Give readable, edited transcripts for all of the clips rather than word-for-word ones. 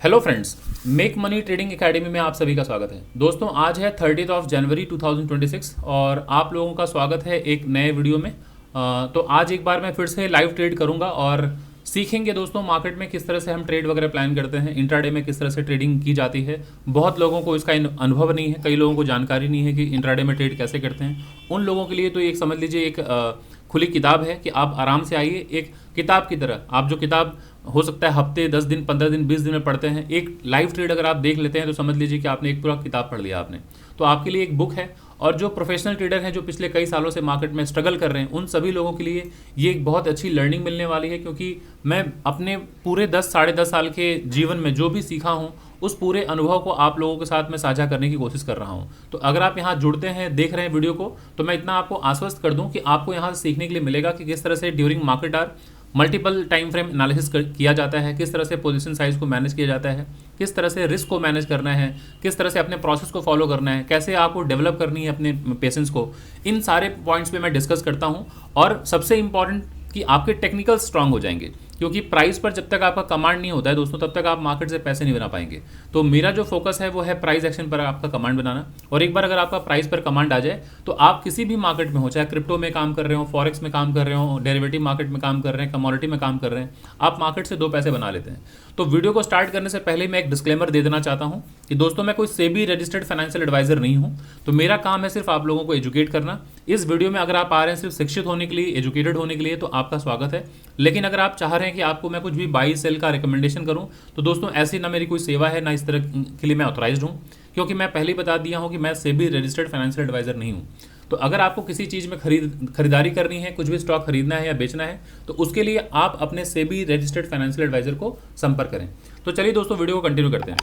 Hello friends, make money trading academy में आप सभी का स्वागत है। दोस्तों, आज है 30 जनवरी 2026 और आप लोगों का स्वागत है एक नए वीडियो में। तो आज एक बार मैं फिर से लाइव ट्रेड करूंगा और सीखेंगे दोस्तों मार्केट में किस तरह से हम ट्रेड वगैरह प्लान करते हैं, इंट्राडे में किस तरह से ट्रेडिंग की जाती है। बहुत लोगों को इसका अनुभव नहीं है, कई लोगों को जानकारी नहीं है कि इंट्राडे में ट्रेड कैसे करते हैं। उन लोगों के लिए तो एक समझ लीजिए एक खुली किताब है कि आप आराम से आइए, एक किताब की तरह। आप जो किताब हो सकता है हफ्ते 10 दिन 15 दिन 20 दिन में पढ़ते हैं, एक लाइव ट्रेड अगर आप देख लेते हैं तो समझ लीजिए कि आपने एक पूरा किताब पढ़ लिया आपने। तो आपके लिए एक बुक है। और जो प्रोफेशनल ट्रेडर हैं जो पिछले कई सालों से मार्केट में स्ट्रगल कर रहे हैं, उन सभी लोगों के लिए ये एक बहुत अच्छी लर्निंग मिलने वाली है, क्योंकि मैं अपने पूरे 10 साढ़े 10 साल के जीवन में जो भी सीखा हूँ उस पूरे अनुभव को आप लोगों के साथ में साझा करने की कोशिश कर रहा हूँ। तो अगर आप यहाँ जुड़ते हैं, देख रहे हैं वीडियो को, तो मैं इतना आपको आश्वस्त कर दूँ कि आपको यहाँ से सीखने के लिए मिलेगा कि किस तरह से during market hour multiple time frame analysis किया जाता है, किस तरह से पोजीशन साइज को मैनेज किया जाता है, किस तरह से रिस्क को मैनेज करना है, किस तरह से अपने प्रोसेस को फॉलो करना है, कैसे आपको डेवलप करनी है अपने पेशेंस को। इन सारे पॉइंट्स पे मैं डिस्कस करता हूँ। और सबसे इंपॉर्टेंट कि आपके टेक्निकल स्ट्रांग हो जाएंगे, क्योंकि प्राइस पर जब तक आपका कमांड नहीं होता है दोस्तों, तब तक आप मार्केट से पैसे नहीं बना पाएंगे। तो मेरा जो फोकस है वो है प्राइस एक्शन पर आपका कमांड बनाना। और एक बार अगर आपका प्राइस पर कमांड आ जाए तो आप किसी भी मार्केट में हो, चाहे क्रिप्टो में काम कर रहे हो, फॉरेक्स में काम कर रहे हो, डेरिवेटिव मार्केट में काम कर रहे हैं, कमोडिटी में काम कर रहे हैं, आप मार्केट से 2 पैसे बना लेते हैं। तो वीडियो को स्टार्ट करने से पहले मैं एक डिस्क्लेमर दे देना चाहता हूं कि दोस्तों मैं कोई सेबी रजिस्टर्ड फाइनेंशियल एडवाइजर नहीं हूं। तो मेरा काम है सिर्फ आप लोगों को एजुकेट करना। इस वीडियो में अगर आप आ रहे हैं सिर्फ शिक्षित होने के लिए, एजुकेटेड होने के लिए, तो आपका स्वागत है। लेकिन अगर आप चाह रहे हैं कि आपको मैं कुछ भी बाई सेल का रिकमेंडेशन करूं, तो दोस्तों ऐसी ना मेरी कोई सेवा है, ना इस तरह के लिए मैं ऑथराइज्ड हूं, क्योंकि मैं पहले ही बता दिया हूं कि मैं सेबी रजिस्टर्ड फाइनेंशियल एडवाइजर नहीं हूं। तो अगर आपको किसी चीज़ में खरीदारी करनी है, कुछ भी स्टॉक खरीदना है या बेचना है, तो उसके लिए आप अपने सेबी रजिस्टर्ड फाइनेंशियल एडवाइजर को संपर्क करें। तो चलिए दोस्तों वीडियो को कंटिन्यू करते हैं।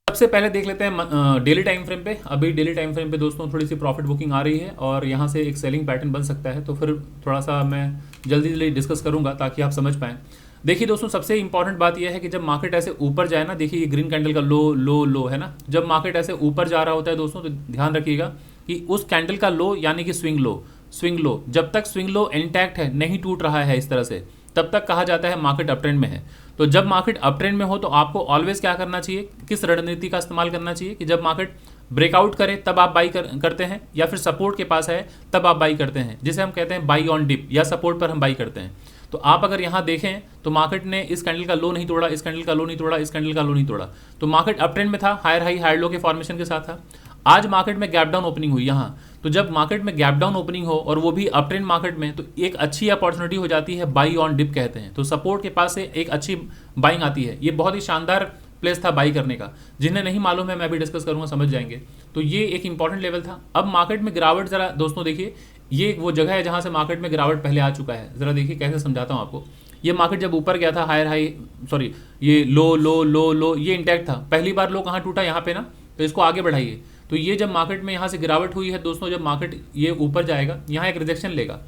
सबसे पहले देख लेते हैं डेली टाइम फ्रेम पे। अभी डेली टाइम फ्रेम पे दोस्तों थोड़ी सी प्रॉफिट बुकिंग आ रही है और यहाँ से एक सेलिंग पैटर्न बन सकता है। तो फिर थोड़ा सा मैं जल्दी डिस्कस करूंगा ताकि आप समझ पाएँ। देखिए दोस्तों, सबसे इंपॉर्टेंट बात यह है कि जब मार्केट ऐसे ऊपर जाए ना, देखिए ये ग्रीन कैंडल का लो लो लो है ना, जब मार्केट ऐसे ऊपर जा रहा होता है दोस्तों, तो ध्यान रखिएगा कि उस कैंडल का लो यानी कि स्विंग लो जब तक स्विंग लो इंटैक्ट है, नहीं टूट रहा है इस तरह से, तब तक कहा जाता है मार्केट अप ट्रेंड में है। तो जब मार्केट अप ट्रेंड में हो तो आपको ऑलवेज क्या करना चाहिए, किस रणनीति का इस्तेमाल करना चाहिए कि जब मार्केट ब्रेकआउट करे तब आप बाई करते हैं, या फिर सपोर्ट के पास है तब आप बाई करते हैं, जिसे हम कहते हैं बाई ऑन डिप, या सपोर्ट पर हम बाई करते हैं। तो आप अगर यहाँ देखें तो मार्केट ने इस कैंडल का लो नहीं तोड़ा, इस कैंडल का लो नहीं तोड़ा, इस कैंडल का लो नहीं तोड़ा, तो मार्केट अप ट्रेंड में था, हायर हाई हायर लो के फॉर्मेशन के साथ था। आज मार्केट में गैप डाउन ओपनिंग हुई यहाँ, तो जब मार्केट में गैप डाउन ओपनिंग हो और वो भी अप ट्रेंड मार्केट में, तो एक अच्छी अपॉर्चुनिटी हो जाती है, बाई ऑन डिप कहते हैं। तो सपोर्ट के पास से एक अच्छी बाइंग आती है। ये बहुत ही शानदार प्लेस था बाई करने का। जिन्हें नहीं मालूम है मैं भी डिस्कस करूंगा, समझ जाएंगे। तो ये एक इंपॉर्टेंट लेवल था। अब मार्केट में गिरावट, जरा दोस्तों देखिए, ये वो जगह है जहां से मार्केट में गिरावट पहले आ चुका है। जरा देखिए कैसे समझाता हूं आपको। ये मार्केट जब ऊपर गया था, हायर हाई सॉरी ये लो लो लो लो, ये इंटैक्ट था। पहली बार लो कहाँ टूटा, यहाँ पे ना, तो इसको आगे बढ़ाइए। तो ये जब मार्केट में यहाँ से गिरावट हुई है दोस्तों, जब मार्केट ये ऊपर जाएगा, यहाँ एक रिजेक्शन लेगा।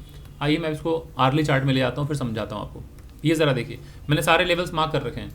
आइए मैं इसको आर्ली चार्ट में ले आता हूँ, फिर समझाता हूँ आपको। ये ज़रा देखिए, मैंने सारे लेवल्स मार्क कर रखे हैं,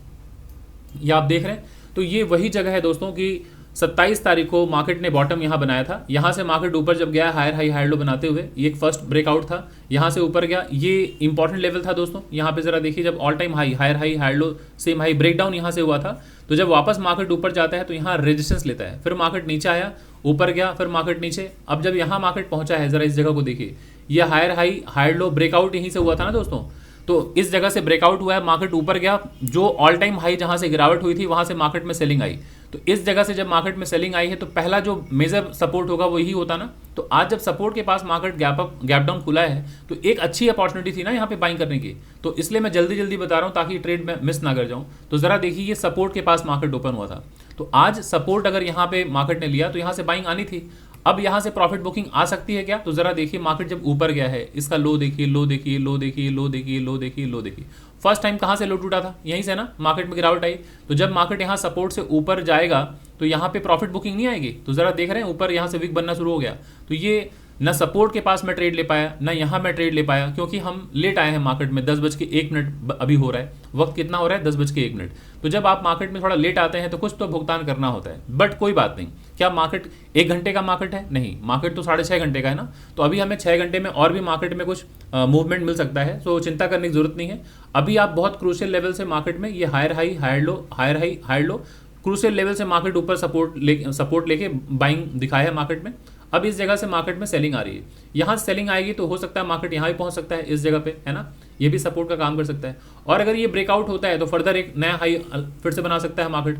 ये आप देख रहे हैं। तो ये वही जगह है दोस्तों कि 27 तारीख को मार्केट ने बॉटम यहाँ बनाया था। यहाँ से मार्केट ऊपर जब गया हायर हाई हायर लो बनाते हुए, ये एक फर्स्ट ब्रेकआउट था, यहाँ से ऊपर गया, ये इंपॉर्टेंट लेवल था दोस्तों। यहाँ पे जरा देखिए, जब all time high higher high higher low same high breakdown यहाँ से हुआ था, तो जब वापस मार्केट ऊपर जाता है तो यहाँ रेजिस्टेंस लेता है, फिर मार्केट नीचे आया, ऊपर गया, फिर मार्केट नीचे। अब जब यहाँ मार्केट पहुंचा है, जरा इस जगह को देखिए, ये higher high higher low breakout यहीं से हुआ था ना दोस्तों। तो इस जगह से ब्रेकआउट हुआ है, मार्केट ऊपर गया, जो ऑल टाइम हाई जहां से गिरावट हुई थी वहां से मार्केट में सेलिंग आई। तो इस जगह से जब मार्केट में सेलिंग आई है, तो पहला जो मेजर सपोर्ट होगा वो यही होता ना। तो आज जब सपोर्ट के पास मार्केट गैप डाउन खुला है, तो एक अच्छी अपॉर्चुनिटी थी ना यहाँ पे बाइंग करने की। तो इसलिए मैं जल्दी बता रहा हूँ ताकि ट्रेड में मिस ना कर जाऊँ। तो जरा देखिए, ये सपोर्ट के पास मार्केट ओपन हुआ था, तो आज सपोर्ट अगर यहाँ पे मार्केट ने लिया तो यहाँ से बाइंग आनी थी। अब यहाँ से प्रॉफिट बुकिंग आ सकती है क्या, तो जरा देखिए, मार्केट जब ऊपर गया है, इसका लो देखिए, लो देखिए, लो देखिए, लो देखिए, लो देखिए, लो देखिए। फर्स्ट टाइम कहाँ से लो टूटा था, यहीं से ना, मार्केट में गिरावट आई। तो जब मार्केट यहाँ सपोर्ट से ऊपर जाएगा तो यहाँ पे प्रॉफिट बुकिंग नहीं आएगी। तो जरा देख रहे हैं, ऊपर यहाँ से विक बनना शुरू हो गया। तो ये ना सपोर्ट के पास मैं ट्रेड ले पाया, ना यहाँ मैं ट्रेड ले पाया, क्योंकि हम लेट आए हैं मार्केट में। 10:01 अभी हो रहा है, वक्त कितना हो रहा है? 10:01। तो जब आप मार्केट में थोड़ा लेट आते हैं तो कुछ तो भुगतान करना होता है, बट कोई बात नहीं। क्या मार्केट 1 घंटे का मार्केट है? नहीं, मार्केट तो 6.5 घंटे का है ना। तो अभी हमें 6 घंटे में और भी मार्केट में कुछ मूवमेंट मिल सकता है, तो चिंता करने की जरूरत नहीं है। अभी आप बहुत क्रूशियल लेवल से मार्केट में ये higher high higher low, higher high higher low, crucial level से मार्केट ऊपर सपोर्ट लेके बाइंग दिखाया है मार्केट में। अब इस जगह से मार्केट में सेलिंग आ रही है, यहाँ सेलिंग आएगी तो हो सकता है मार्केट यहाँ भी पहुंच सकता है इस जगह पे, है ना। ये भी सपोर्ट का काम कर सकता है, और अगर ये ब्रेकआउट होता है तो फर्दर एक नया हाई फिर से बना सकता है मार्केट,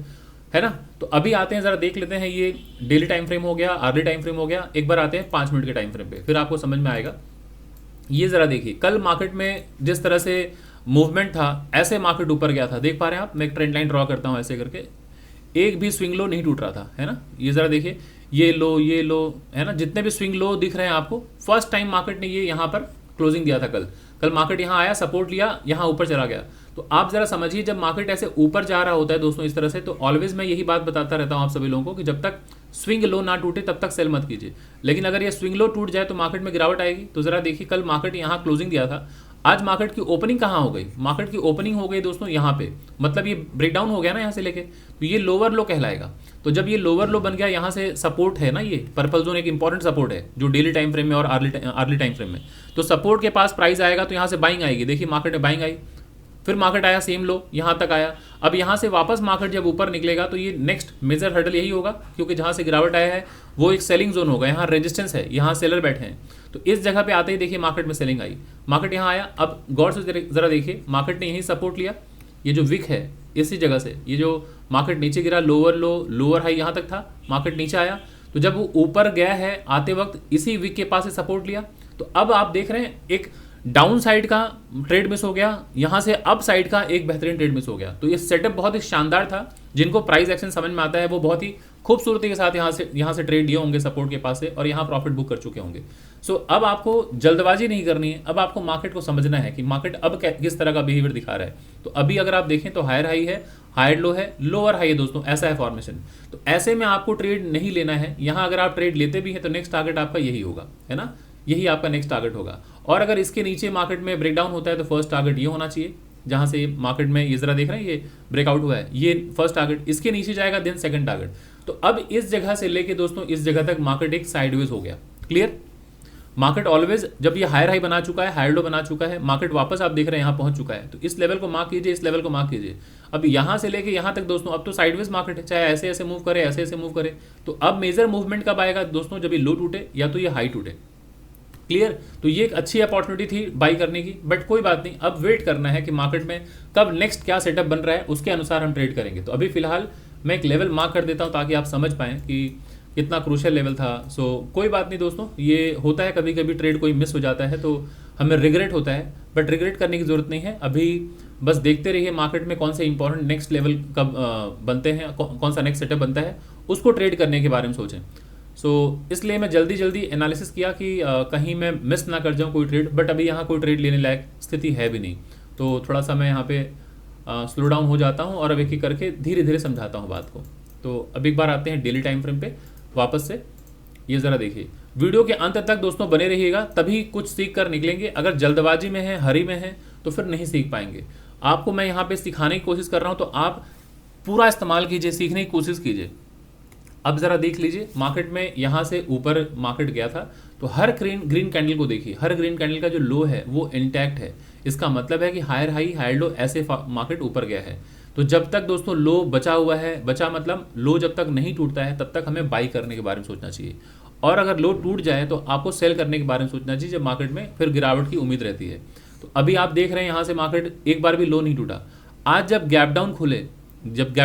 है ना। तो अभी आते हैं, जरा देख लेते हैं, ये डेली टाइम फ्रेम हो गया, अर्ली टाइम फ्रेम हो गया, एक बार आते हैं 5 मिनट के टाइम फ्रेम पे, फिर आपको समझ में आएगा। ये जरा देखिए, कल मार्केट में जिस तरह से मूवमेंट था, ऐसे मार्केट ऊपर गया था, देख पा रहे हैं आप। मैं एक ट्रेंड लाइन ड्रॉ करता हूँ ऐसे करके, एक भी स्विंग लो नहीं टूट रहा था, है ना। ये जरा देखिए, ये लो, है ना, जितने भी स्विंग लो दिख रहे हैं आपको, फर्स्ट टाइम मार्केट ने ये यहाँ पर क्लोजिंग दिया था कल मार्केट यहाँ आया, सपोर्ट लिया, यहाँ ऊपर चला गया। तो आप जरा समझिए, जब मार्केट ऐसे ऊपर जा रहा होता है दोस्तों इस तरह से, तो ऑलवेज मैं यही बात बताता रहता हूँ आप सभी लोगों को कि जब तक स्विंग लो ना टूटे तब तक सेल मत कीजिए। लेकिन अगर ये स्विंग लो टूट जाए तो मार्केट में गिरावट आएगी। तो जरा देखिए, कल मार्केट यहाँ क्लोजिंग दिया था, आज मार्केट की ओपनिंग कहाँ हो गई? मार्केट की ओपनिंग हो गई दोस्तों यहाँ पे, मतलब ये ब्रेकडाउन हो गया ना यहाँ से लेके, तो ये लोअर लो कहलाएगा। तो जब ये लोअर लो बन गया, यहाँ से सपोर्ट है ना, ये पर्पल जोन एक इंपॉर्टेंट सपोर्ट है जो डेली टाइम फ्रेम में और अर्ली टाइम फ्रेम में। तो सपोर्ट के पास प्राइस आएगा तो यहाँ से बाइंग आएगी। देखिए मार्केट में बाइंग आई, फिर मार्केट आया सेम लो, यहाँ तक आया। अब यहाँ से वापस मार्केट जब ऊपर निकलेगा तो ये नेक्स्ट मेजर हर्डल यही होगा, क्योंकि जहाँ से गिरावट आया है वो एक सेलिंग जोन होगा, यहाँ रेजिस्टेंस है, यहाँ सेलर बैठे हैं। तो इस जगह पे आते ही देखिए मार्केट में सेलिंग आई, मार्केट यहाँ आया। अब गौर से जरा देखिए, मार्केट ने यही सपोर्ट लिया, ये जो विक है इसी जगह से, ये जो मार्केट नीचे गिरा, लोअर लो लोअर हाई यहाँ तक था, मार्केट नीचे आया। तो जब वो ऊपर गया है आते वक्त इसी विक के पास से सपोर्ट लिया। तो अब आप देख रहे हैं एक डाउन साइड का ट्रेड मिस हो गया, यहाँ से अप साइड का एक बेहतरीन ट्रेड मिस हो गया। तो ये सेटअप बहुत ही शानदार था। जिनको प्राइस एक्शन समझ में आता है वो बहुत ही खूबसूरती के साथ यहाँ से ट्रेड लिए होंगे सपोर्ट के पास से, और यहाँ प्रॉफिट बुक कर चुके होंगे। सो अब आपको जल्दबाजी नहीं करनी है, अब आपको मार्केट को समझना है कि मार्केट अब किस तरह का बिहेवियर दिखा रहा है। तो अभी अगर आप देखें तो हायर हाई है, हायर लो है, लोअर हाई है दोस्तों, ऐसा है फॉर्मेशन। तो ऐसे में आपको ट्रेड नहीं लेना है। यहाँ अगर आप ट्रेड लेते भी हैं तो नेक्स्ट टारगेट आपका यही होगा, है ना, यही आपका नेक्स्ट टारगेट होगा। और अगर इसके नीचे मार्केट में ब्रेकडाउन होता है तो फर्स्ट टारगेट ये होना चाहिए, जहां से मार्केट में ये जरा देख रहे हैं ये ब्रेकआउट हुआ है, ये फर्स्ट टारगेट, इसके नीचे जाएगा देन सेकंड टारगेट। तो अब इस जगह से लेके दोस्तों इस जगह तक मार्केट एक साइडवेज हो गया। क्लियर? मार्केट ऑलवेज जब ये हायर हाई बना चुका है, हायर लो बना चुका है, मार्केट वापस आप देख रहे हैं यहाँ पहुंच चुका है। तो इस लेवल को मार्क कीजिए, इस लेवल को मार्क कीजिए। अब यहाँ से लेके यहाँ तक दोस्तों अब तो साइडवेज मार्केट है, चाहे ऐसे ऐसे मूव करे, ऐसे ऐसे मूव करे। तो अब मेजर मूवमेंट कब आएगा दोस्तों? जब ये लो टूटे या तो ये हाई टूटे। क्लियर? तो ये एक अच्छी अपॉर्चुनिटी थी बाई करने की, बट कोई बात नहीं, अब वेट करना है कि मार्केट में कब नेक्स्ट क्या सेटअप बन रहा है, उसके अनुसार हम ट्रेड करेंगे। तो अभी फिलहाल मैं एक लेवल मार्क कर देता हूं ताकि आप समझ पाएं कि कितना क्रूशियल लेवल था। सो कोई बात नहीं दोस्तों, ये होता है कभी कभी, ट्रेड कोई मिस हो जाता है तो हमें रिग्रेट होता है, बट रिग्रेट करने की जरूरत नहीं है। अभी बस देखते रहिए मार्केट में कौन से इंपॉर्टेंट नेक्स्ट लेवल कब बनते हैं, कौन सा नेक्स्ट सेटअप बनता है, उसको ट्रेड करने के बारे में सोचें। इसलिए मैं जल्दी एनालिसिस किया कि कहीं मैं मिस ना कर जाऊं कोई ट्रेड, बट अभी यहाँ कोई ट्रेड लेने लायक स्थिति है भी नहीं। तो थोड़ा सा मैं यहाँ पे स्लो डाउन हो जाता हूँ और अब एक एक करके धीरे धीरे समझाता हूँ बात को। तो अब एक बार आते हैं डेली टाइम फ्रेम पे वापस से। ये ज़रा देखिए, वीडियो के अंत तक दोस्तों बने रहिएगा, तभी कुछ सीख कर निकलेंगे। अगर जल्दबाजी में है, हरी में है, तो फिर नहीं सीख पाएंगे। आपको मैं यहाँ पे सिखाने की कोशिश कर रहा हूँ, तो आप पूरा इस्तेमाल कीजिए, सीखने की कोशिश कीजिए। अब ज़रा देख लीजिए, मार्केट में यहाँ से ऊपर मार्केट गया था, तो हर ग्रीन कैंडल को देखिए, हर ग्रीन कैंडल का जो लो है वो इंटैक्ट है। इसका मतलब है कि हायर हाई हायर लो ऐसे मार्केट ऊपर गया है। तो जब तक दोस्तों लो बचा हुआ है, बचा मतलब लो जब तक नहीं टूटता है तब तक हमें बाई करने के बारे में सोचना चाहिए, और अगर लो टूट जाए तो आपको सेल करने के बारे में सोचना चाहिए, जब मार्केट में फिर गिरावट की उम्मीद रहती है। तो अभी आप देख रहे हैं यहाँ से मार्केट एक बार भी लो नहीं टूटा। आज जब गैप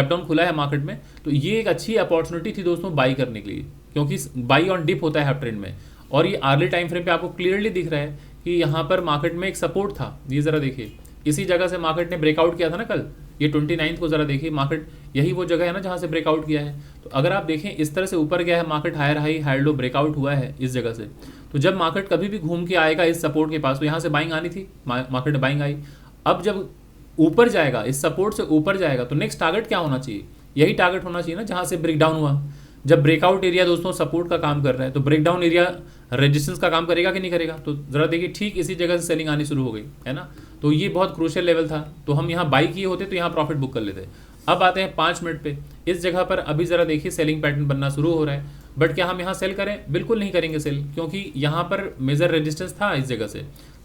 डाउन खुला है मार्केट में, तो ये एक अच्छी अपॉर्चुनिटी थी दोस्तों बाई करने के लिए, क्योंकि बाई ऑन डिप होता है ट्रेंड में। और ये अर्ली टाइम फ्रेम पे आपको क्लियरली दिख रहा है कि यहाँ पर मार्केट में एक सपोर्ट था। ये ज़रा देखिए, इसी जगह से मार्केट ने ब्रेकआउट किया था ना कल, ये 29 को ज़रा देखिए, मार्केट यही वो जगह है ना जहाँ से ब्रेकआउट किया है। तो अगर आप देखें इस तरह से ऊपर गया है market, higher high higher low breakout हुआ है इस जगह से। तो जब मार्केट कभी भी घूम के आएगा इस सपोर्ट के पास, तो यहाँ से बाइंग आनी थी, मार्केट बाइंग आई। अब जब ऊपर जाएगा, इस सपोर्ट से ऊपर जाएगा, तो नेक्स्ट टारगेट क्या होना चाहिए? यही टारगेट होना चाहिए ना जहाँ से ब्रेकडाउन हुआ। जब ब्रेकआउट एरिया दोस्तों सपोर्ट का काम कर रहा है, तो ब्रेकडाउन एरिया रेजिस्टेंस का काम करेगा कि नहीं करेगा। तो ज़रा देखिए ठीक इसी जगह से सेलिंग आनी शुरू हो गई है ना, तो ये बहुत क्रूशियल लेवल था, तो हम यहाँ बाई किए होते तो यहाँ प्रॉफिट बुक कर लेते। अब आते हैं 5 मिनट पे, इस जगह पर अभी ज़रा देखिए सेलिंग पैटर्न बनना शुरू हो रहा है, बट क्या हम यहाँ सेल करें? बिल्कुल नहीं करेंगे सेल, क्योंकि यहाँ पर मेजर रेजिस्टेंस था इस जगह से।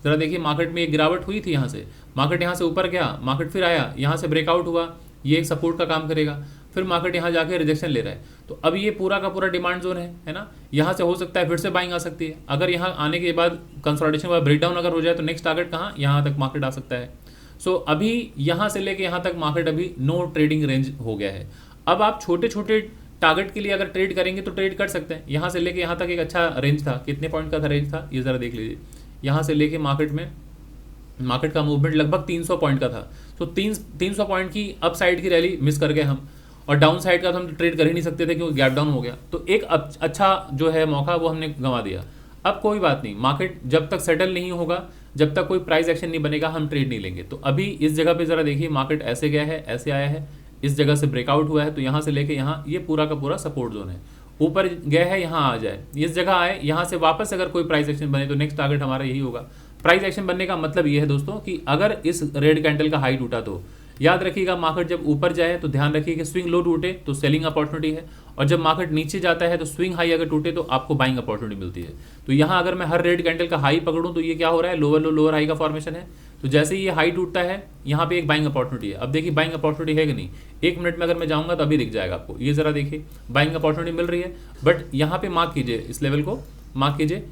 ज़रा देखिए मार्केट में एक गिरावट हुई थी, यहाँ से मार्केट यहाँ से ऊपर गया, मार्केट फिर आया, यहाँ से ब्रेकआउट हुआ, ये एक सपोर्ट का काम करेगा, फिर मार्केट यहाँ जाके रिजेक्शन ले रहा है। तो अब ये पूरा का पूरा डिमांड जोन है ना, यहाँ से हो सकता है फिर से बाइंग आ सकती है। अगर यहाँ आने के बाद कंसोलिडेशन का ब्रेकडाउन अगर हो जाए तो नेक्स्ट टारगेट कहाँ, यहाँ तक मार्केट आ सकता है। सो अभी यहाँ से लेके यहाँ तक मार्केट अभी नो ट्रेडिंग रेंज हो गया है। अब आप छोटे छोटे टारगेट के लिए अगर ट्रेड करेंगे तो ट्रेड कर सकते हैं। यहाँ से लेके यहाँ तक एक अच्छा रेंज था, कितने पॉइंट का था रेंज था, ये ज़रा देख लीजिए। यहाँ से लेके मार्केट का मूवमेंट लगभग 300 पॉइंट का था। तो 300 पॉइंट की अप साइड की रैली मिस कर गए हम, और डाउन साइड का तो हम ट्रेड कर ही नहीं सकते थे क्योंकि गैप डाउन हो गया। तो एक अच्छा जो है मौका वो हमने गंवा दिया। अब कोई बात नहीं, मार्केट जब तक सेटल नहीं होगा, जब तक कोई प्राइस एक्शन नहीं बनेगा, हम ट्रेड नहीं लेंगे। तो अभी इस जगह पे ज़रा देखिए मार्केट ऐसे गया है, ऐसे आया है, इस जगह से ब्रेकआउट हुआ है, तो यहाँ से लेके यहाँ ये पूरा का पूरा सपोर्ट जोन है। ऊपर गया है, यहाँ आ जाए, इस जगह आए, यहाँ से वापस अगर कोई प्राइस एक्शन बने तो नेक्स्ट टारगेट हमारा यही होगा। प्राइस एक्शन बनने का मतलब ये है दोस्तों कि अगर इस रेड कैंडल का हाई टूटा तो याद रखिएगा, मार्केट जब ऊपर जाए तो ध्यान रखिए कि स्विंग लो टूटे तो सेलिंग अपॉर्चुनिटी है, और जब मार्केट नीचे जाता है तो स्विंग हाई अगर टूटे तो आपको बाइंग अपॉर्चुनिटी मिलती है। तो यहाँ अगर मैं हर रेड कैंडल का हाई पकड़ूं तो ये क्या हो रहा है, लोअर लो लोअर हाई का फॉर्मेशन है। तो जैसे ही ये हाई टूटता है यहाँ पे एक बाइंग अपॉर्चुनिटी है। अब देखिए बाइंग अपॉर्चुनिटी है कि नहीं, 1 मिनट में अगर मैं जाऊँगा तो अभी दिख जाएगा आपको। ये ज़रा देखिए बाइंग अपॉर्चुनिटी मिल रही है, बट यहाँ पे मार्क कीजिए, इस लेवल को मार्क कीजिए,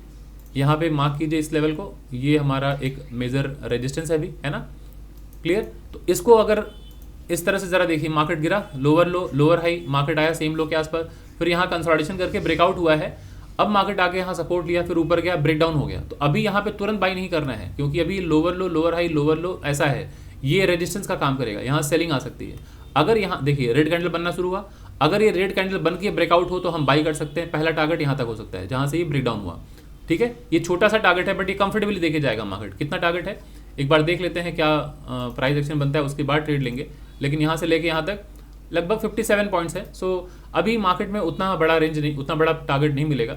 यहाँ पे मार्क कीजिए इस लेवल को, ये हमारा एक मेजर रेजिस्टेंस है अभी, है ना, क्लियर। तो इसको अगर इस तरह से ज़रा देखिए, मार्केट गिरा, lower low lower high, market आया सेम लो के आसपास, फिर यहाँ कंसोलिडेशन करके ब्रेकआउट हुआ है, अब मार्केट आके यहाँ सपोर्ट लिया, फिर ऊपर गया, ब्रेकडाउन हो गया। तो अभी यहाँ पे तुरंत बाई नहीं करना है, क्योंकि अभी lower low lower high lower लो ऐसा है, ये रेजिस्टेंस का काम करेगा, यहाँ सेलिंग आ सकती है। अगर यहाँ देखिए रेड कैंडल बनना शुरू हुआ, अगर ये रेड कैंडल बन के ब्रेकआउट हो तो हम बाई कर सकते हैं। पहला टारगेट यहाँ तक हो सकता है जहाँ से ये ब्रेकडाउन हुआ, ठीक है। ये छोटा सा टारगेट है, बट ये कंफर्टेबली देखे जाएगा मार्केट। कितना टारगेट है एक बार देख लेते हैं, क्या प्राइस एक्शन बनता है उसके बाद ट्रेड लेंगे। लेकिन यहाँ से लेके यहाँ तक लगभग 57 पॉइंट्स है। सो अभी मार्केट में उतना बड़ा रेंज नहीं, उतना बड़ा टारगेट नहीं मिलेगा।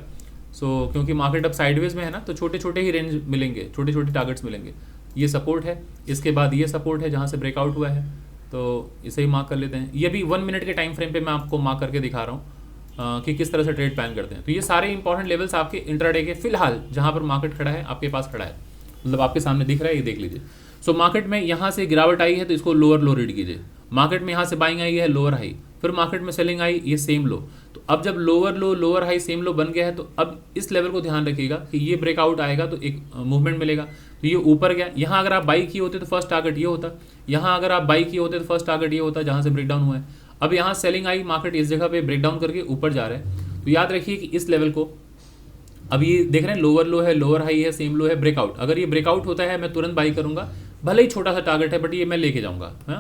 सो क्योंकि मार्केट अब साइडवेज में है ना, तो छोटे छोटे ही रेंज मिलेंगे, छोटे छोटे टारगेट्स मिलेंगे। ये सपोर्ट है, इसके बाद ये सपोर्ट है जहाँ से ब्रेकआउट हुआ है, तो इसे ही मार्क कर लेते हैं। ये भी 1 मिनट के टाइम फ्रेम पे मैं आपको मार्क करके दिखा रहा हूँ कि किस तरह से ट्रेड प्लान करते हैं। तो ये सारे इंपॉर्टेंट लेवल्स आपके इंट्राडे के फिलहाल जहाँ पर मार्केट खड़ा है आपके पास खड़ा है, मतलब आपके सामने दिख रहा है, ये देख लीजिए। सो मार्केट में यहाँ से गिरावट आई है तो इसको लोअर लो रीड कीजिए। मार्केट में यहाँ से बाइंग आई है, लोअर हाई, फिर मार्केट में सेलिंग आई, ये सेम लो। तो अब जब lower low lower high same low बन गया है, तो अब इस लेवल को ध्यान रखिएगा कि ये ब्रेकआउट आएगा तो एक मूवमेंट मिलेगा। तो ये ऊपर गया, यहाँ अगर आप बाई किए होते तो फर्स्ट टारगेट ये होता, यहाँ अगर आप बाई किए होते तो फर्स्ट टारगेट ये होता जहाँ से ब्रेकडाउन हुआ है। अब यहाँ सेलिंग आई, मार्केट इस जगह पे ब्रेकडाउन करके ऊपर जा रहा है। तो याद रखिए कि इस लेवल को, अब ये देख रहे हैं लोअर लो है लोअर हाई है सेम लो है, ब्रेकआउट, अगर ये ब्रेकआउट होता है मैं तुरंत बाई करूंगा, भले ही छोटा सा टारगेट है बट ये मैं लेके जाऊंगा, है।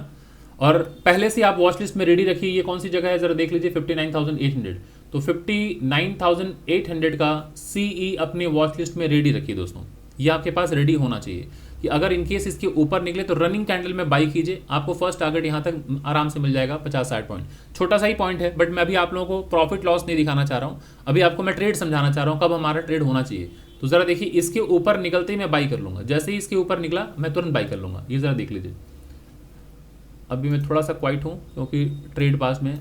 और पहले से आप वॉच लिस्ट में रेडी रखिए। ये कौन सी जगह है जरा देख लीजिए, 59,800। तो 59,800 का सीई अपने वॉच लिस्ट में रेडी रखिए दोस्तों, ये आपके पास रेडी होना चाहिए कि अगर इनकेस इसके ऊपर निकले तो रनिंग कैंडल में बाई कीजिए, आपको फर्स्ट टारगेट यहाँ तक आराम से मिल जाएगा 50-60 पॉइंट। छोटा सा ही पॉइंट है, बट मैं अभी आप लोगों को प्रॉफिट लॉस नहीं दिखाना चाह रहा हूँ, अभी आपको मैं ट्रेड समझाना चाह रहा हूँ कब हमारा ट्रेड होना चाहिए। तो जरा देखिए इसके ऊपर निकलते ही मैं बाई कर लूंगा, जैसे ही इसके ऊपर निकला मैं तुरंत बाई कर लूंगा। ये जरा देख लीजिए, अभी मैं थोड़ा सा क्वाइट हूँ क्योंकि ट्रेड पास में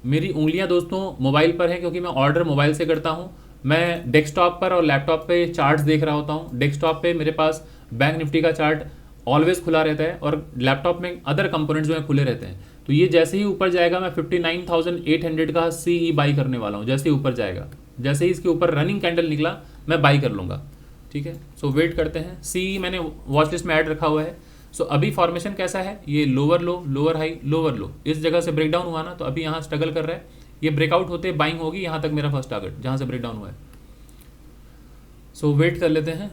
मेरी उंगलियां दोस्तों मोबाइल पर है, क्योंकि मैं ऑर्डर मोबाइल से करता हूँ। मैं डेस्कटॉप पर और लैपटॉप पे चार्ट्स देख रहा होता हूँ। डेस्कटॉप पे मेरे पास बैंक निफ्टी का चार्ट ऑलवेज खुला रहता है और लैपटॉप में अदर कंपोनेंट्स जो है खुले रहते हैं। तो ये जैसे ही ऊपर जाएगा मैं 59,800 का सीई बाई करने वाला हूँ। जैसे ही ऊपर जाएगा, जैसे ही इसके ऊपर रनिंग कैंडल निकला मैं बाई कर लूँगा, ठीक है। सो वेट करते हैं। सीई मैंने वॉच लिस्ट में ऐड रखा हुआ है। सो अभी फॉर्मेशन कैसा है, ये lower low lower high lower लो, इस जगह से ब्रेकडाउन हुआ ना, तो अभी यहाँ स्ट्रगल कर रहा है। ये ब्रेकआउट होते बाइंग होगी, यहाँ तक मेरा फर्स्ट टारगेट जहाँ से ब्रेकडाउन हुआ है। सो वेट कर लेते हैं,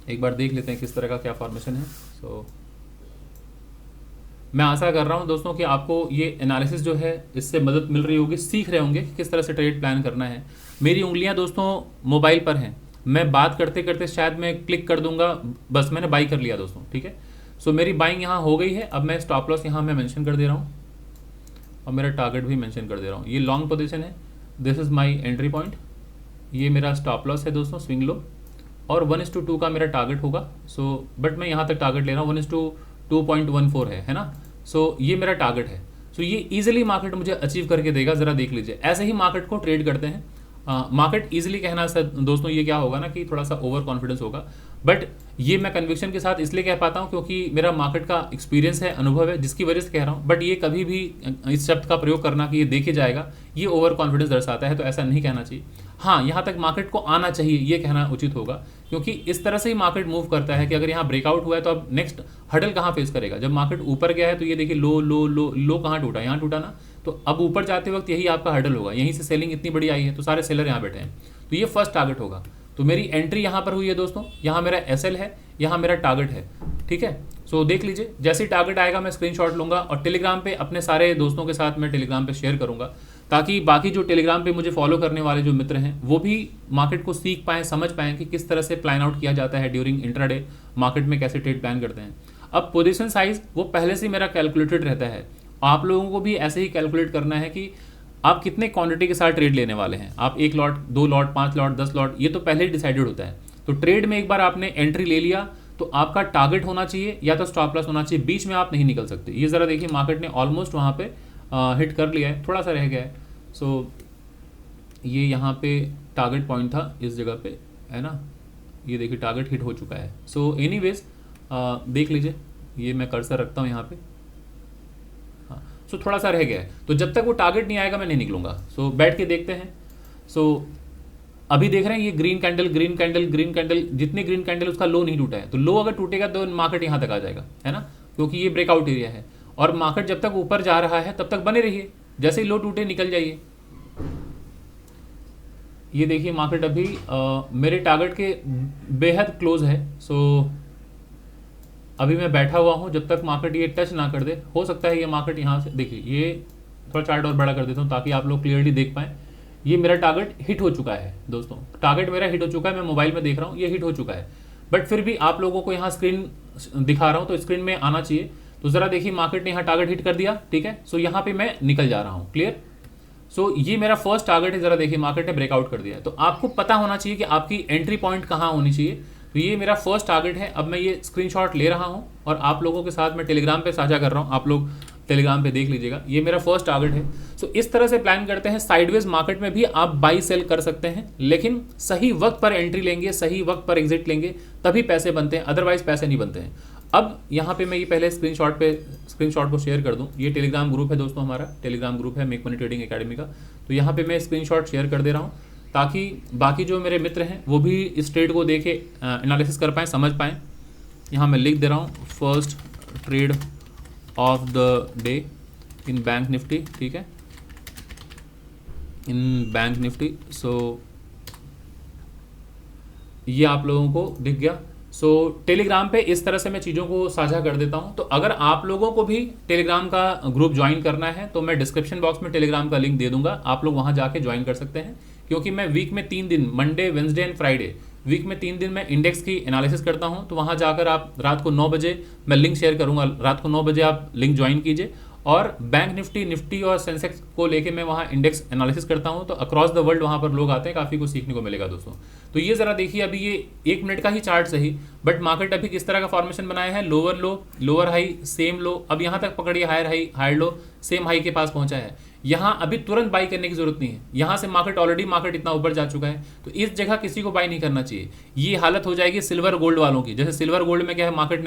एक बार देख लेते हैं किस तरह का क्या फॉर्मेशन है। सो मैं आशा कर रहा हूँ दोस्तों कि आपको ये एनालिसिस जो है इससे मदद मिल रही होगी, सीख रहे होंगे कि किस तरह से ट्रेड प्लान करना है। मेरी उंगलियां दोस्तों मोबाइल पर हैं, मैं बात करते करते शायद मैं क्लिक कर दूंगा, बस मैंने बाई कर लिया दोस्तों, ठीक है। सो मेरी बाइंग यहाँ हो गई है। अब मैं स्टॉप लॉस यहाँ मैं मेंशन कर दे रहा हूँ और मेरा टारगेट भी मेंशन कर दे रहा हूँ। ये लॉन्ग पोजीशन है, this is my entry point, ये मेरा स्टॉप लॉस है दोस्तों, स्विंग लो, और 1:2 का मेरा टारगेट होगा। सो बट मैं यहाँ तक टारगेट ले रहा हूँ, 1:2.14 है ना। सो ये मेरा टारगेट है। सो ये ईजिली मार्केट मुझे अचीव करके देगा, ज़रा देख लीजिए। ऐसे ही मार्केट को ट्रेड करते हैं। मार्केट ईजिली कहना सर दोस्तों ये क्या होगा ना कि थोड़ा सा ओवर कॉन्फिडेंस होगा, बट ये मैं कन्विक्शन के साथ इसलिए कह पाता हूँ क्योंकि मेरा मार्केट का एक्सपीरियंस है, अनुभव है, जिसकी वजह से कह रहा हूँ। बट ये कभी भी इस शब्द का प्रयोग करना कि ये देखे जाएगा, ये ओवर कॉन्फिडेंस दर्शाता है, तो ऐसा नहीं कहना चाहिए। हाँ, यहाँ तक मार्केट को आना चाहिए, ये कहना उचित होगा, क्योंकि इस तरह से ही मार्केट मूव करता है कि अगर यहाँ ब्रेकआउट हुआ है तो अब नेक्स्ट हडल कहाँ फेस करेगा। जब मार्केट ऊपर गया है तो ये देखिए लो लो लो लो कहाँ टूटा, यहाँ टूटा ना, तो अब ऊपर जाते वक्त यही आपका हडल होगा। यहीं से सेलिंग इतनी बड़ी आई है तो सारे सेलर यहाँ बैठे हैं, तो ये फर्स्ट टारगेट होगा। तो मेरी एंट्री यहाँ पर हुई है दोस्तों, यहाँ मेरा एसएल है, यहाँ मेरा टारगेट है, ठीक है। सो देख लीजिए, जैसे ही टारगेट आएगा मैं स्क्रीनशॉट लूंगा और टेलीग्राम पे अपने सारे दोस्तों के साथ मैं टेलीग्राम पे शेयर करूंगा, ताकि बाकी जो टेलीग्राम पे मुझे फॉलो करने वाले जो मित्र हैं वो भी मार्केट को सीख पाएँ, समझ पाएँ कि किस तरह से प्लान आउट किया जाता है ड्यूरिंग इंट्राडे, मार्केट में कैसे ट्रेड प्लान करते हैं। अब पोजीशन साइज वो पहले से मेरा कैलकुलेटेड रहता है, आप लोगों को भी ऐसे ही कैलकुलेट करना है कि आप कितने क्वांटिटी के साथ ट्रेड लेने वाले हैं। आप 1 लॉट, 2 लॉट, 5 लॉट, 10 लॉट, ये तो पहले ही डिसाइडेड होता है। तो ट्रेड में एक बार आपने एंट्री ले लिया तो आपका टारगेट होना चाहिए या तो स्टॉप लॉस होना चाहिए, बीच में आप नहीं निकल सकते। ये ज़रा देखिए, मार्केट ने ऑलमोस्ट वहाँ पे हिट कर लिया है, थोड़ा सा रह गया है। सो ये यहाँ पे टारगेट पॉइंट था इस जगह पे, है ना, ये देखिए टारगेट हिट हो चुका है। सो एनीवेज देख लीजिए, ये मैं कर्सर रखता हूँ यहाँ पे, हाँ। सो थोड़ा सा रह गया है, तो जब तक वो टारगेट नहीं आएगा मैं नहीं निकलूंगा। सो बैठ के देखते हैं। सो अभी देख रहे हैं ये green candle green candle green candle, जितने ग्रीन कैंडल उसका लो नहीं टूटा है, तो लो अगर टूटेगा तो मार्केट यहाँ तक आ जाएगा, है ना, क्योंकि ये ब्रेकआउट एरिया है। और मार्केट जब तक ऊपर जा रहा है तब तक बने रहिए, जैसे ही लो टूटे निकल जाइए। ये देखिए मार्केट अभी मेरे टारगेट के बेहद क्लोज है। सो अभी मैं बैठा हुआ हूँ, जब तक मार्केट ये टच ना कर दे, हो सकता है ये मार्केट यहाँ से, देखिए ये थोड़ा चार्ट और बड़ा कर देता हूँ ताकि आप लोग क्लियरली देख पाएँ। ये मेरा टारगेट हिट हो चुका है दोस्तों, टारगेट मेरा हिट हो चुका है, मैं मोबाइल में देख रहा हूँ ये हिट हो चुका है, बट फिर भी आप लोगों को यहाँ स्क्रीन दिखा रहा हूँ तो स्क्रीन में आना चाहिए। तो ज़रा देखिए मार्केट ने यहाँ टारगेट हिट कर दिया, ठीक है। सो यहाँ पे मैं निकल जा रहा हूँ, क्लियर। सो ये मेरा फर्स्ट टारगेट है, ज़रा देखिए मार्केट ने ब्रेकआउट कर दिया है, तो आपको पता होना चाहिए कि आपकी एंट्री पॉइंट कहाँ होनी चाहिए। तो ये मेरा फर्स्ट टारगेट है। अब मैं ये स्क्रीनशॉट ले रहा हूँ और आप लोगों के साथ मैं टेलीग्राम पे साझा कर रहा हूँ, आप लोग टेलीग्राम पे देख लीजिएगा, ये मेरा फर्स्ट टारगेट है। सो इस तरह से प्लान करते हैं। साइडवेज मार्केट में भी आप बाई सेल कर सकते हैं, लेकिन सही वक्त पर एंट्री लेंगे, सही वक्त पर एग्जिट लेंगे, तभी पैसे बनते हैं, अदरवाइज पैसे नहीं बनते हैं। अब यहाँ पे मैं ये पहले स्क्रीनशॉट को शेयर कर दूँ। ये टेलीग्राम ग्रुप है दोस्तों, हमारा टेलीग्राम ग्रुप है मेक मनी ट्रेडिंग एकेडमी का। तो यहाँ पे मैं स्क्रीनशॉट शेयर कर दे रहा हूँ ताकि बाकी जो मेरे मित्र हैं वो भी इस ट्रेड को देखे, एनालिसिस कर पाएँ, समझ पाएँ। यहाँ मैं लिख दे रहा हूँ, first trade off the day in bank Nifty, ठीक है, इन बैंक निफ्टी। सो ये आप लोगों को दिख गया। सो टेलीग्राम पे इस तरह से मैं चीज़ों को साझा कर देता हूँ। तो अगर आप लोगों को भी टेलीग्राम का ग्रुप ज्वाइन करना है तो मैं डिस्क्रिप्शन बॉक्स में टेलीग्राम का लिंक दे दूंगा, आप लोग वहाँ जाके ज्वाइन कर सकते हैं। क्योंकि मैं वीक में 3 दिन, Monday, Wednesday and Friday, week में 3 दिन मैं इंडेक्स की एनालिसिस करता हूँ। तो वहाँ जाकर आप रात को 9 बजे मैं लिंक शेयर करूँगा, रात को 9 बजे आप लिंक ज्वाइन कीजिए। और बैंक निफ्टी और सेंसेक्स को लेके मैं वहाँ इंडेक्स एनालिसिस करता हूँ। तो अक्रॉस द वर्ल्ड वहाँ पर लोग आते हैं, काफ़ी कुछ सीखने को मिलेगा दोस्तों। तो ये ज़रा देखिए, अभी ये 1 मिनट का ही चार्ट सही, बट मार्केट अभी किस तरह का फॉर्मेशन बनाया है, lower low, lower high, same low, अब यहाँ तक पकड़िए, higher high, higher low, same high के पास पहुँचा है। यहाँ अभी तुरंत बाई करने की जरूरत नहीं है, यहाँ से मार्केट इतना ऊपर जा चुका है, तो इस जगह किसी को बाई नहीं करना चाहिए। ये हालत हो जाएगी सिल्वर गोल्ड वालों की, जैसे सिल्वर गोल्ड में क्या है, मार्केट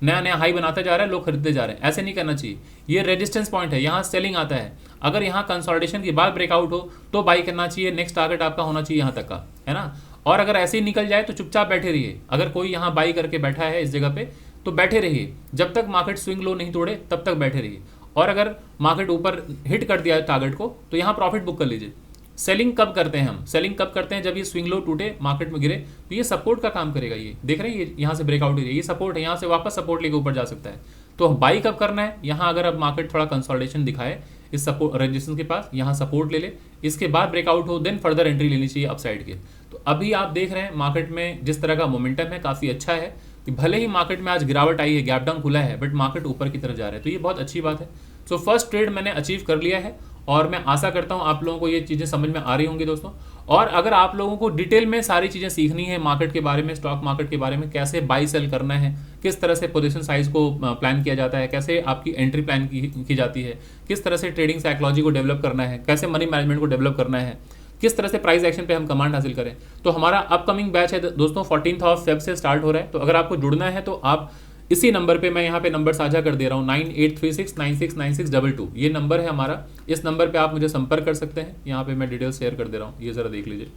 नया हाई बनाता जा रहा है, लोग खरीदते जा रहे हैं, ऐसे नहीं करना चाहिए। ये रेजिस्टेंस पॉइंट है, यहाँ सेलिंग आता है, अगर यहाँ कंसोलिडेशन के बाद ब्रेकआउट हो तो बाई करना चाहिए। नेक्स्ट टारगेट आपका होना चाहिए यहाँ तक का, है ना। और अगर ऐसे ही निकल जाए तो चुपचाप बैठे रहिए। अगर कोई यहाँ बाई करके बैठा है इस जगह पे तो बैठे रहिए, जब तक मार्केट स्विंग लो नहीं तोड़े तब तक बैठे रहिए। और अगर मार्केट ऊपर हिट कर दिया है टारगेट को तो यहाँ प्रॉफिट बुक कर लीजिए। सेलिंग कब करते हैं हम, सेलिंग कब करते हैं, जब ये स्विंग लो टूटे, मार्केट में गिरे, तो ये सपोर्ट का काम करेगा। ये देख रहे हैं, ये यहाँ से ब्रेकआउट एरिया, ये सपोर्ट है, यहाँ से वापस सपोर्ट लेके ऊपर जा सकता है। तो बाई कब करना है, यहाँ अगर अब मार्केट थोड़ा कंसोलिडेशन दिखाए इस सपोर्ट रेजिस्टेंस के पास, यहाँ सपोर्ट ले ले, इसके बाद ब्रेकआउट हो, देन फर्दर एंट्री लेनी चाहिए अपसाइड के। तो अभी आप देख रहे हैं मार्केट में जिस तरह का मोमेंटम है, काफ़ी अच्छा है कि भले ही मार्केट में आज गिरावट आई है, गैप डाउन खुला है, बट मार्केट ऊपर की तरफ जा रहा है, तो ये बहुत अच्छी बात है। सो फर्स्ट ट्रेड मैंने अचीव कर लिया है और मैं आशा करता हूँ आप लोगों को ये चीज़ें समझ में आ रही होंगी दोस्तों। और अगर आप लोगों को डिटेल में सारी चीज़ें सीखनी है मार्केट के बारे में, स्टॉक मार्केट के बारे में, कैसे बाई सेल करना है, किस तरह से पोजीशन साइज को प्लान किया जाता है, कैसे आपकी एंट्री प्लान की जाती है, किस तरह से ट्रेडिंग साइकोलॉजी को डेवलप करना है, कैसे मनी मैनेजमेंट को डेवलप करना है, किस तरह से प्राइस एक्शन पे हम कमांड हासिल करें, तो हमारा अपकमिंग बैच है दोस्तों 14 फेब से स्टार्ट हो रहा है। तो अगर आपको जुड़ना है तो आप इसी नंबर पे, मैं यहाँ पे नंबर साझा कर दे रहा हूँ 9836969622, ये नंबर है हमारा। इस नंबर पे आप मुझे संपर्क कर सकते हैं। यहाँ पे मैं डिटेल शेयर कर दे रहा हूँ, ये ज़रा देख लीजिए,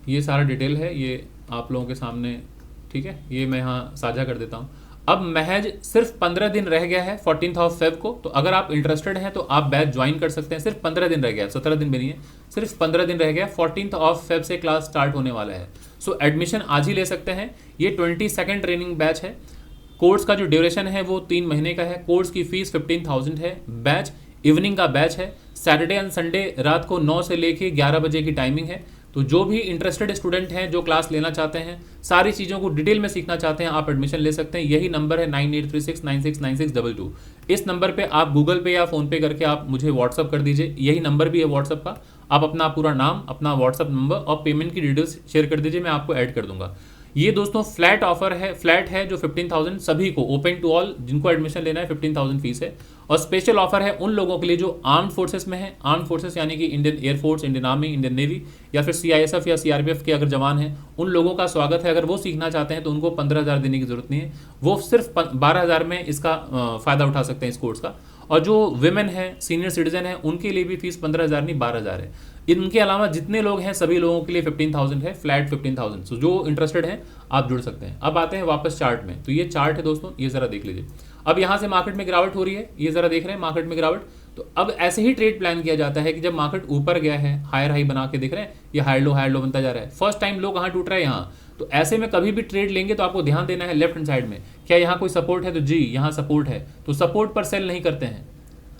ये सारा डिटेल है, ये आप लोगों के सामने, ठीक है, ये मैं यहाँ साझा कर देता हूँ। अब महज सिर्फ 15 दिन रह गया है 14 फेब को, तो अगर आप इंटरेस्टेड हैं तो आप बैच ज्वाइन कर सकते हैं। सिर्फ 15 दिन रह गया, 17 दिन भी नहीं है, सिर्फ 15 दिन रह गया। 14 फेब से क्लास स्टार्ट होने वाला है। सो एडमिशन आज ही ले सकते हैं। ये 22nd ट्रेनिंग बैच है। कोर्स का जो ड्यूरेशन है वो 3 महीने का है। कोर्स की फीस 15,000 है। बैच इवनिंग का बैच है। सैटरडे एंड संडे रात को 9 से लेके 11 बजे की टाइमिंग है। तो जो भी इंटरेस्टेड स्टूडेंट हैं, जो क्लास लेना चाहते हैं, सारी चीज़ों को डिटेल में सीखना चाहते हैं, आप एडमिशन ले सकते हैं। यही नंबर है 9836969622। इस नंबर पे आप गूगल पे या फ़ोन पे करके आप मुझे व्हाट्सअप कर दीजिए। यही नंबर भी है व्हाट्सअप का। आप अपना पूरा नाम, अपना व्हाट्सअप नंबर और पेमेंट की डिटेल्स शेयर कर दीजिए, मैं आपको ऐड कर दूंगा। ये दोस्तों फ्लैट ऑफर है, फ्लैट है जो 15,000 सभी को, ओपन टू ऑल, जिनको एडमिशन लेना है 15,000 फीस है। और स्पेशल ऑफर है उन लोगों के लिए जो आर्म्ड फोर्सेस में है। आर्म्ड फोर्सेस यानी कि Indian air force, Indian army, Indian navy या फिर CISF या CRPF के अगर जवान हैं, उन लोगों का स्वागत है। अगर वो सीखना चाहते हैं तो उनको 15,000 देने की जरूरत नहीं है, वो सिर्फ 12,000 में इसका फ़ायदा उठा सकते हैं इस कोर्स का। और जो विमेन है, सीनियर सिटीजन है, उनके लिए भी फीस 15,000 नहीं 12,000 है। इनके अलावा जितने लोग हैं सभी लोगों के लिए 15,000 है, फ्लैट 15,000। सो जो इंटरेस्टेड हैं आप जुड़ सकते हैं। अब आते हैं वापस चार्ट में। तो ये चार्ट है दोस्तों, ये ज़रा देख लीजिए। अब यहाँ से मार्केट में गिरावट हो रही है, ये ज़रा देख रहे हैं मार्केट में गिरावट। तो अब ऐसे ही ट्रेड प्लान किया जाता है कि जब मार्केट ऊपर गया है, हायर हाई बना के देख रहे हैं, ये हायर लो बनता जा रहा है। फर्स्ट टाइम लो कहाँ टूट रहा है, यहाँ। तो ऐसे में कभी भी ट्रेड लेंगे तो आपको ध्यान देना है लेफ्ट हैंड साइड में, क्या यहाँ कोई सपोर्ट है, तो जी यहाँ सपोर्ट है, तो सपोर्ट पर सेल नहीं करते हैं,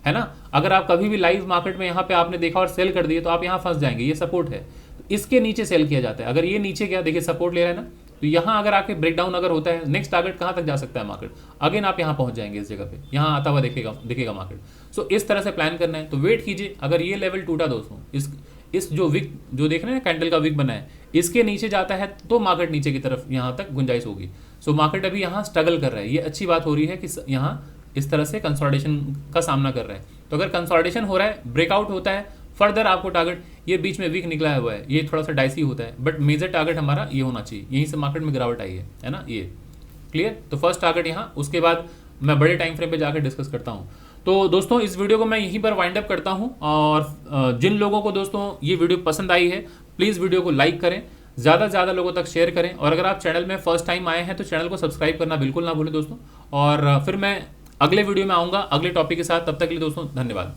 है ना। अगर आप कभी भी लाइव मार्केट में यहाँ पे आपने देखा और सेल कर दिए तो आप यहाँ फंस जाएंगे। ये सपोर्ट है, तो इसके नीचे सेल किया जाता है। अगर ये नीचे गया, देखिए सपोर्ट ले रहा है ना, तो यहाँ अगर आके ब्रेकडाउन अगर होता है, नेक्स्ट टारगेट कहाँ तक जा सकता है मार्केट, अगेन आप यहाँ पहुंच जाएंगे, इस जगह पे यहाँ आता हुआ दिखेगा मार्केट। सो इस तरह से प्लान करना है। तो वेट कीजिए, अगर ये लेवल टूटा दोस्तों, इस जो विक जो देख रहे हैं कैंडल का विक बना है, इसके नीचे जाता है तो मार्केट नीचे की तरफ यहाँ तक गुंजाइश होगी। सो मार्केट अभी यहाँ स्ट्रगल कर रहा है। ये अच्छी बात हो रही है कि यहाँ इस तरह से कंसोलिडेशन का सामना कर रहा है। तो अगर कंसोलिडेशन हो रहा है, ब्रेकआउट होता है, फर्दर आपको टारगेट, ये बीच में वीक निकला हुआ है, ये थोड़ा सा डाइसी होता है, बट मेजर टारगेट हमारा ये होना चाहिए। यहीं से मार्केट में गिरावट आई है ना, ये क्लियर। तो फर्स्ट टारगेट यहाँ, उसके बाद मैं बड़े टाइम फ्रेम पे जाकर डिस्कस करता हूँ। तो दोस्तों इस वीडियो को मैं यहीं पर वाइंड अप करता हूँ। और जिन लोगों को दोस्तों ये वीडियो पसंद आई है, प्लीज़ वीडियो को लाइक करें, ज़्यादा से ज़्यादा लोगों तक शेयर करें। और अगर आप चैनल में फर्स्ट टाइम आए हैं तो चैनल को सब्सक्राइब करना बिल्कुल ना भूलें दोस्तों। और फिर मैं अगले वीडियो में आऊँगा अगले टॉपिक के साथ। तब तक के लिए दोस्तों धन्यवाद।